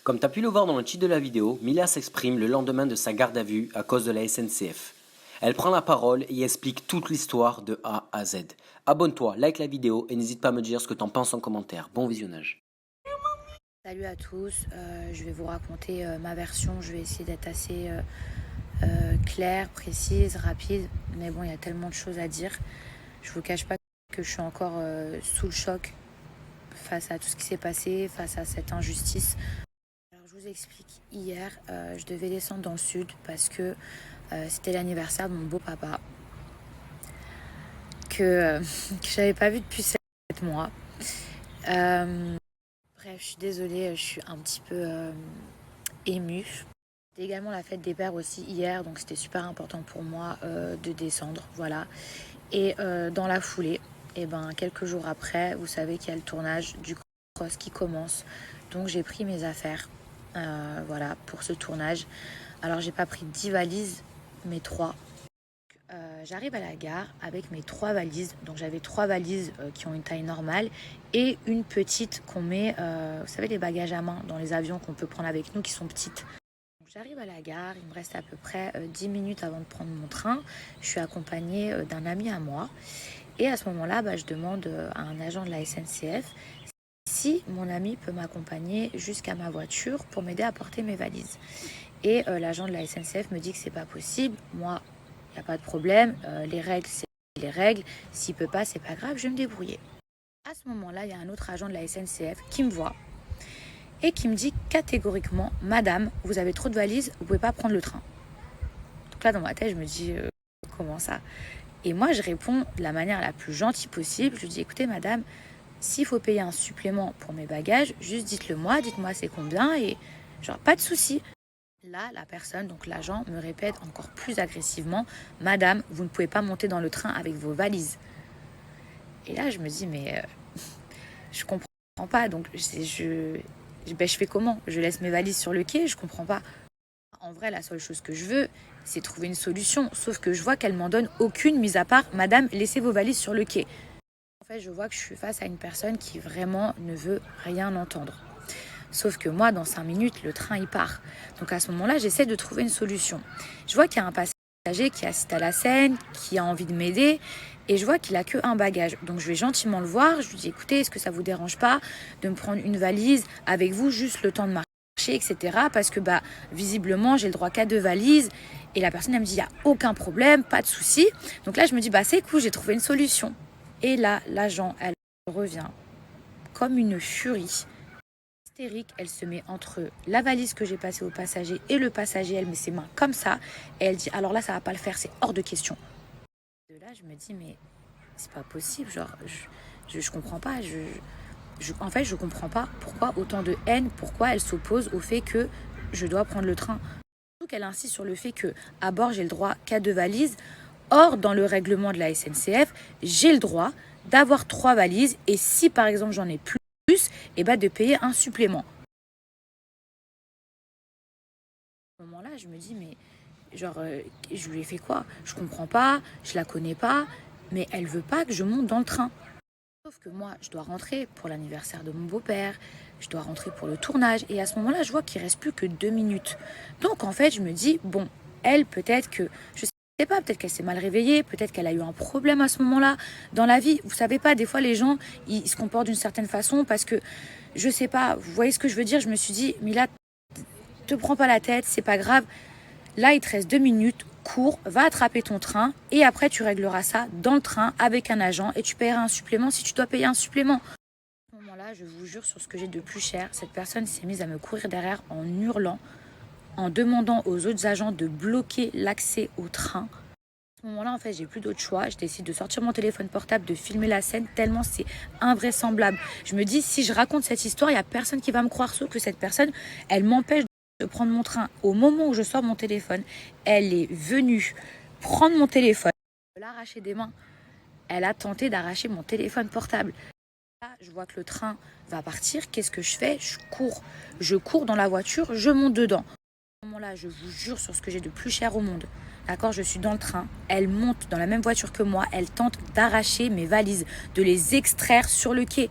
Comme tu as pu le voir dans le titre de la vidéo, Mila s'exprime le lendemain de sa garde à vue à cause de la SNCF. Elle prend la parole et explique toute l'histoire de A à Z. Abonne-toi, like la vidéo et n'hésite pas à me dire ce que tu en penses en commentaire. Bon visionnage. Salut à tous, je vais vous raconter ma version, je vais essayer d'être assez claire, précise, rapide, mais bon, il y a tellement de choses à dire. Je vous cache pas que je suis encore sous le choc face à tout ce qui s'est passé, face à cette injustice. Alors je vous explique, hier, je devais descendre dans le sud parce que c'était l'anniversaire de mon beau-papa, que je n'avais pas vu depuis 7 mois. Bref, je suis désolée, je suis un petit peu émue. C'était également la fête des pères aussi hier, donc c'était super important pour moi de descendre, voilà. Et dans la foulée, et quelques jours après, vous savez qu'il y a le tournage du Cross qui commence. Donc j'ai pris mes affaires, voilà, pour ce tournage. Alors j'ai pas pris 10 valises, mais 3. J'arrive à la gare avec mes 3 valises. Donc j'avais 3 valises qui ont une taille normale et une petite qu'on met, vous savez, les bagages à main dans les avions qu'on peut prendre avec nous qui sont petites. Donc, j'arrive à la gare, il me reste à peu près 10 minutes avant de prendre mon train. Je suis accompagnée d'un ami à moi. Et à ce moment-là, je demande à un agent de la SNCF si mon ami peut m'accompagner jusqu'à ma voiture pour m'aider à porter mes valises. Et l'agent de la SNCF me dit que c'est pas possible. Moi, il n'y a pas de problème, les règles, c'est les règles. S'il peut pas, c'est pas grave, je vais me débrouiller. À ce moment-là, il y a un autre agent de la SNCF qui me voit et qui me dit catégoriquement, Madame, vous avez trop de valises, vous pouvez pas prendre le train. Donc là, dans ma tête, je me dis, comment ça? Et moi, je réponds de la manière la plus gentille possible. Je dis, écoutez, Madame, s'il faut payer un supplément pour mes bagages, juste dites-le moi, dites-moi c'est combien et genre, pas de souci. Là, la personne, donc l'agent, me répète encore plus agressivement, Madame, vous ne pouvez pas monter dans le train avec vos valises. Et là, je me dis, mais je comprends pas. Donc, je fais comment? Je laisse mes valises sur le quai? Je comprends pas. En vrai, la seule chose que je veux, c'est trouver une solution. Sauf que je vois qu'elle m'en donne aucune, mis à part, Madame, laissez vos valises sur le quai. En fait, je vois que je suis face à une personne qui vraiment ne veut rien entendre. Sauf que moi, dans 5 minutes, le train, il part. Donc à ce moment-là, j'essaie de trouver une solution. Je vois qu'il y a un passager qui assiste à la scène, qui a envie de m'aider, et je vois qu'il a que un bagage. Donc je vais gentiment le voir, je lui dis, écoutez, est-ce que ça vous dérange pas de me prendre une valise avec vous, juste le temps de marcher, etc. Parce que visiblement, j'ai le droit qu'à 2 valises. Et la personne, elle me dit, il n'y a aucun problème, pas de souci. Donc là, je me dis, c'est cool, j'ai trouvé une solution. Et là, l'agent, elle revient comme une furie. Hystérique, elle se met entre la valise que j'ai passée au passager et le passager, elle met ses mains comme ça et elle dit alors là ça va pas le faire, c'est hors de question. De là je me dis mais c'est pas possible, genre je comprends pas, en fait je comprends pas pourquoi autant de haine, pourquoi elle s'oppose au fait que je dois prendre le train. Surtout qu'elle insiste sur le fait que à bord j'ai le droit qu'à 2 valises, or dans le règlement de la SNCF j'ai le droit d'avoir 3 valises et si par exemple j'en ai plus de payer un supplément. À ce moment-là, je me dis, mais je lui ai fait quoi? Je comprends pas, je la connais pas, mais elle veut pas que je monte dans le train. Sauf que moi, je dois rentrer pour l'anniversaire de mon beau-père, je dois rentrer pour le tournage, et à ce moment-là, je vois qu'il reste plus que 2 minutes. Donc en fait, je me dis, bon, elle, peut-être que, je sais pas, peut-être qu'elle s'est mal réveillée, peut-être qu'elle a eu un problème à ce moment-là dans la vie. Vous savez pas, des fois les gens, ils se comportent d'une certaine façon parce que, je sais pas, vous voyez ce que je veux dire? Je me suis dit, Mila, te prends pas la tête, c'est pas grave. Là, il te reste 2 minutes, cours, va attraper ton train et après tu régleras ça dans le train avec un agent et tu paieras un supplément si tu dois payer un supplément. À ce moment-là, je vous jure sur ce que j'ai de plus cher, cette personne s'est mise à me courir derrière en hurlant, en demandant aux autres agents de bloquer l'accès au train. À ce moment-là, en fait, j'ai plus d'autre choix. Je décide de sortir mon téléphone portable, de filmer la scène, tellement c'est invraisemblable. Je me dis, si je raconte cette histoire, il n'y a personne qui va me croire, sauf que cette personne, elle m'empêche de prendre mon train. Au moment où je sors mon téléphone, elle est venue prendre mon téléphone, l'arracher des mains. Elle a tenté d'arracher mon téléphone portable. Là, je vois que le train va partir. Qu'est-ce que je fais? Je cours dans la voiture, je monte dedans. À ce moment-là, je vous jure sur ce que j'ai de plus cher au monde. D'accord, je suis dans le train. Elle monte dans la même voiture que moi. Elle tente d'arracher mes valises, de les extraire sur le quai.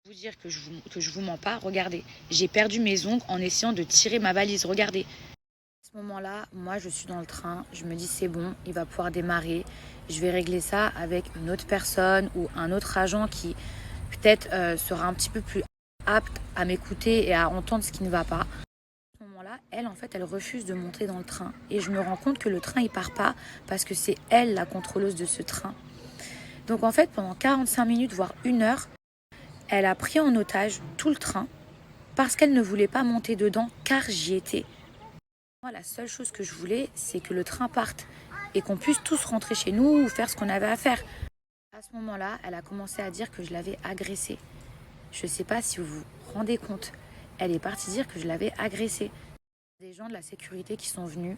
Je vous dire que je vous mens pas, regardez. J'ai perdu mes ongles en essayant de tirer ma valise, regardez. À ce moment-là, moi, je suis dans le train. Je me dis, c'est bon, il va pouvoir démarrer. Je vais régler ça avec une autre personne ou un autre agent qui peut-être sera un petit peu plus apte à m'écouter et à entendre ce qui ne va pas. À ce moment-là, elle, en fait, elle refuse de monter dans le train. Et je me rends compte que le train, il part pas parce que c'est elle, la contrôleuse de ce train. Donc, en fait, pendant 45 minutes, voire 1 heure, elle a pris en otage tout le train parce qu'elle ne voulait pas monter dedans car j'y étais. Moi, la seule chose que je voulais, c'est que le train parte et qu'on puisse tous rentrer chez nous ou faire ce qu'on avait à faire. À ce moment-là, elle a commencé à dire que je l'avais agressée. Je ne sais pas si vous vous rendez compte. Elle est partie dire que je l'avais agressée. Des gens de la sécurité qui sont venus,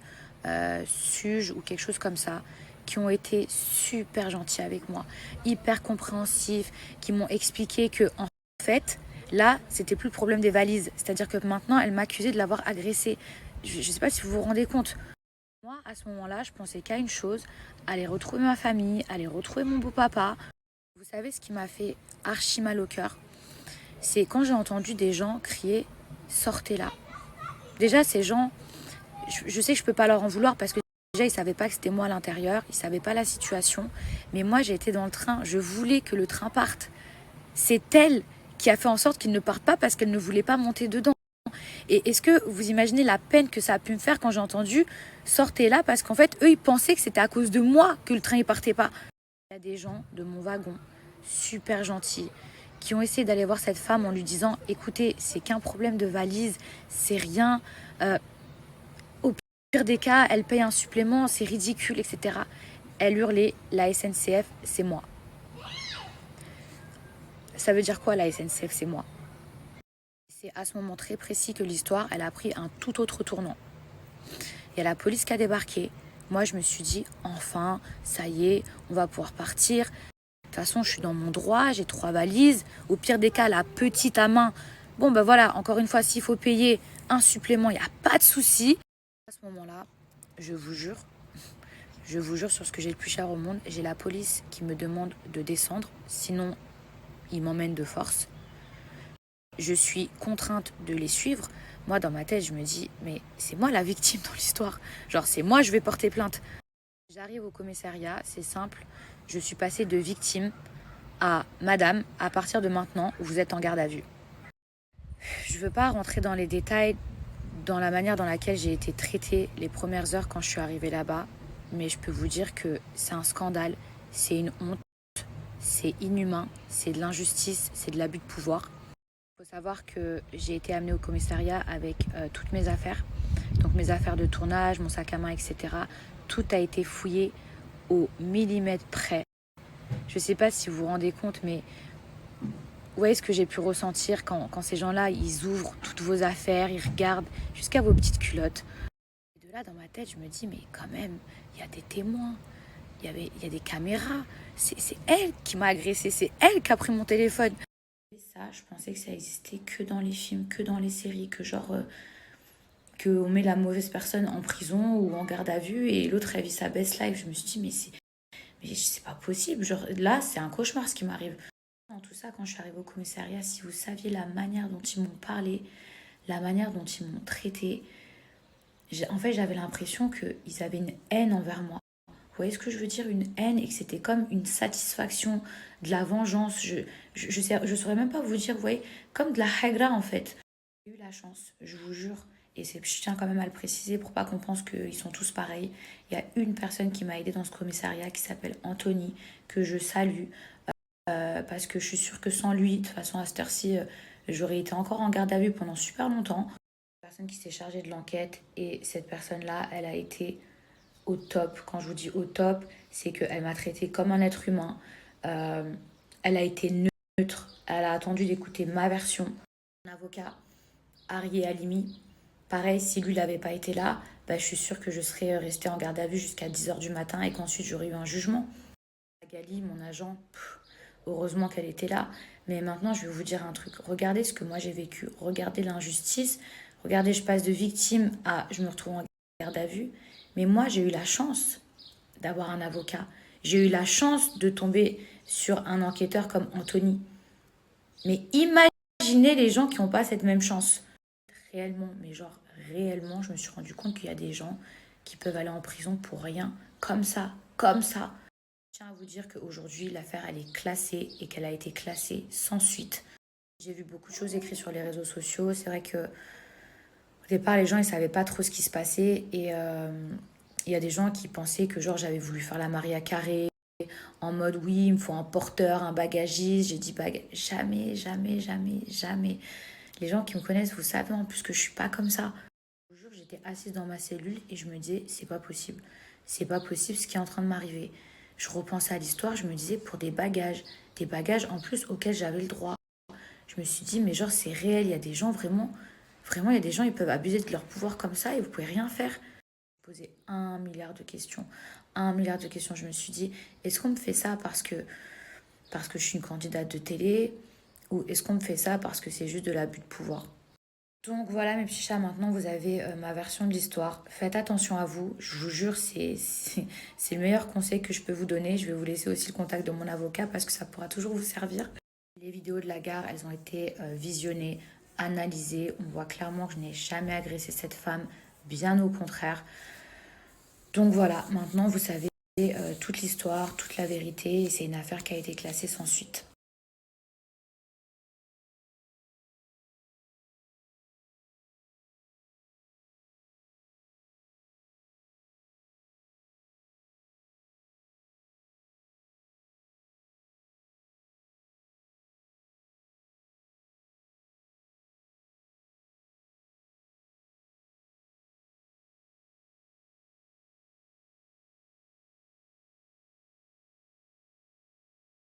SUGE ou quelque chose comme ça, qui ont été super gentils avec moi, hyper compréhensifs, qui m'ont expliqué que en fait, là, c'était plus le problème des valises. C'est-à-dire que maintenant, elle m'accusait de l'avoir agressée. Je ne sais pas si vous vous rendez compte. Moi, à ce moment-là, je pensais qu'à une chose, aller retrouver ma famille, aller retrouver mon beau-papa. Vous savez ce qui m'a fait archi mal au cœur? C'est quand j'ai entendu des gens crier « Sortez là ». Déjà, ces gens, je sais que je ne peux pas leur en vouloir parce que déjà, ils ne savaient pas que c'était moi à l'intérieur, ils ne savaient pas la situation. Mais moi, j'ai été dans le train, je voulais que le train parte. C'est elle qui a fait en sorte qu'il ne parte pas parce qu'elle ne voulait pas monter dedans. Et est-ce que vous imaginez la peine que ça a pu me faire quand j'ai entendu « Sortez là » parce qu'en fait, eux, ils pensaient que c'était à cause de moi que le train ne partait pas. Il y a des gens de mon wagon, super gentils, qui ont essayé d'aller voir cette femme en lui disant « Écoutez, c'est qu'un problème de valise, c'est rien. Au pire des cas, elle paye un supplément, c'est ridicule, etc. » Elle hurlait « La SNCF, c'est moi. » Ça veut dire quoi la SNCF, c'est moi? C'est à ce moment très précis que l'histoire, elle a pris un tout autre tournant. Il y a la police qui a débarqué. Moi, je me suis dit, enfin, ça y est, on va pouvoir partir. De toute façon, je suis dans mon droit, j'ai 3 valises. Au pire des cas, la petite à main. Bon, ben voilà, encore une fois, s'il faut payer un supplément, il n'y a pas de souci. À ce moment-là, je vous jure sur ce que j'ai le plus cher au monde, j'ai la police qui me demande de descendre. Sinon, ils m'emmènent de force. Je suis contrainte de les suivre. Moi, dans ma tête, je me dis, mais c'est moi la victime dans l'histoire. Genre, c'est moi, je vais porter plainte. J'arrive au commissariat, c'est simple. Je suis passée de victime à madame, à partir de maintenant, vous êtes en garde à vue. Je ne veux pas rentrer dans les détails, dans la manière dans laquelle j'ai été traitée les premières heures quand je suis arrivée là-bas. Mais je peux vous dire que c'est un scandale, c'est une honte, c'est inhumain, c'est de l'injustice, c'est de l'abus de pouvoir. Il faut savoir que j'ai été amenée au commissariat avec toutes mes affaires. Donc mes affaires de tournage, mon sac à main, etc. Tout a été fouillé au millimètre près. Je ne sais pas si vous vous rendez compte, mais vous voyez ce que j'ai pu ressentir quand ces gens-là, ils ouvrent toutes vos affaires, ils regardent jusqu'à vos petites culottes. Et de là, dans ma tête, je me dis, mais quand même, il y a des témoins, il y a des caméras. C'est elle qui m'a agressée, c'est elle qui a pris mon téléphone. Et ça, je pensais que ça existait que dans les films, que dans les séries, que genre... qu'on met la mauvaise personne en prison ou en garde à vue et l'autre elle vit sa best life. Je me suis dit mais c'est pas possible, genre là c'est un cauchemar ce qui m'arrive. Dans tout ça, quand je suis arrivée au commissariat, si vous saviez la manière dont ils m'ont parlé, la manière dont ils m'ont traité, en fait j'avais l'impression qu'ils avaient une haine envers moi. Vous voyez ce que je veux dire? Une haine, et que c'était comme une satisfaction, de la vengeance. Je saurais même pas vous dire, vous voyez, comme de la hagra en fait. J'ai eu la chance, je vous jure, et je tiens quand même à le préciser pour pas qu'on pense qu'ils sont tous pareils. Il y a une personne qui m'a aidée dans ce commissariat qui s'appelle Anthony, que je salue, parce que je suis sûre que sans lui, de toute façon à cette heure-ci, j'aurais été encore en garde à vue pendant super longtemps. La personne qui s'est chargée de l'enquête, et cette personne-là, elle a été au top. Quand je vous dis au top, c'est qu'elle m'a traité comme un être humain. Elle a été neutre, elle a attendu d'écouter ma version. Mon avocat, Harry Halimi, pareil, si lui n'avait pas été là, je suis sûre que je serais restée en garde à vue jusqu'à 10h du matin et qu'ensuite j'aurais eu un jugement. Gali, mon agent, heureusement qu'elle était là. Mais maintenant, je vais vous dire un truc. Regardez ce que moi j'ai vécu. Regardez l'injustice. Regardez, je passe de victime à je me retrouve en garde à vue. Mais moi, j'ai eu la chance d'avoir un avocat. J'ai eu la chance de tomber sur un enquêteur comme Anthony. Mais imaginez les gens qui n'ont pas cette même chance. Réellement, mais genre réellement, je me suis rendu compte qu'il y a des gens qui peuvent aller en prison pour rien, comme ça, comme ça. Je tiens à vous dire qu'aujourd'hui, l'affaire, elle est classée et qu'elle a été classée sans suite. J'ai vu beaucoup de choses écrites sur les réseaux sociaux. C'est vrai que au départ, les gens, ils savaient pas trop ce qui se passait. Et il y a des gens qui pensaient que genre j'avais voulu faire la Maria Carré en mode oui, il me faut un porteur, un bagagiste. J'ai dit jamais, jamais, jamais, jamais. Les gens qui me connaissent, vous savez en plus que je suis pas comme ça. Un jour, j'étais assise dans ma cellule et je me disais, c'est pas possible. C'est pas possible ce qui est en train de m'arriver. Je repensais à l'histoire, je me disais, pour des bagages en plus auxquels j'avais le droit. Je me suis dit, mais genre, c'est réel, il y a des gens vraiment, vraiment, il y a des gens, ils peuvent abuser de leur pouvoir comme ça et vous pouvez rien faire. Je me posais 1 milliard de questions. 1 milliard de questions. Je me suis dit, est-ce qu'on me fait ça parce que je suis une candidate de télé ou est-ce qu'on me fait ça parce que c'est juste de l'abus de pouvoir? Donc voilà mes petits chats, maintenant vous avez ma version de l'histoire. Faites attention à vous, je vous jure, c'est le meilleur conseil que je peux vous donner. Je vais vous laisser aussi le contact de mon avocat parce que ça pourra toujours vous servir. Les vidéos de la gare, elles ont été visionnées, analysées. On voit clairement que je n'ai jamais agressé cette femme, bien au contraire. Donc voilà, maintenant vous savez toute l'histoire, toute la vérité et c'est une affaire qui a été classée sans suite.